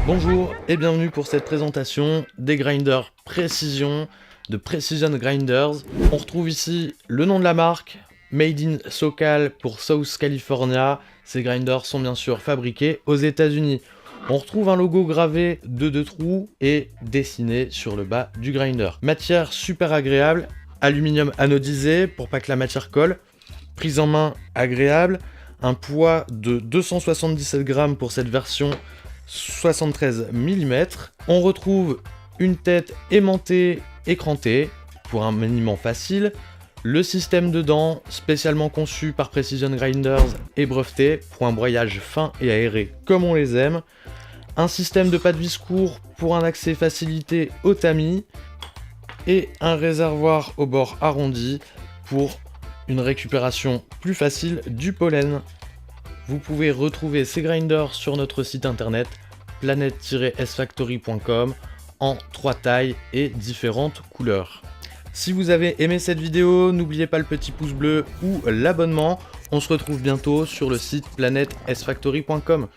Bonjour et bienvenue pour cette présentation des grinders Precision de Precision Grinders. On retrouve ici le nom de la marque, Made in SoCal pour South California. Ces grinders sont bien sûr fabriqués aux États-Unis. On retrouve un logo gravé de 2 trous et dessiné sur le bas du grinder. Matière super agréable, aluminium anodisé pour pas que la matière colle. Prise en main agréable, un poids de 277 grammes pour cette version 73 mm. On retrouve une tête aimantée écrantée pour un maniement facile. Le système de dents, spécialement conçu par Precision Grinders, est breveté pour un broyage fin et aéré comme on les aime. Un système de pas de vis court pour un accès facilité au tamis. Et un réservoir au bord arrondi pour une récupération plus facile du pollen. Vous pouvez retrouver ces grinders sur notre site internet planet-sfactory.com en 3 tailles et différentes couleurs. Si vous avez aimé cette vidéo, n'oubliez pas le petit pouce bleu ou l'abonnement. On se retrouve bientôt sur le site planet-sfactory.com.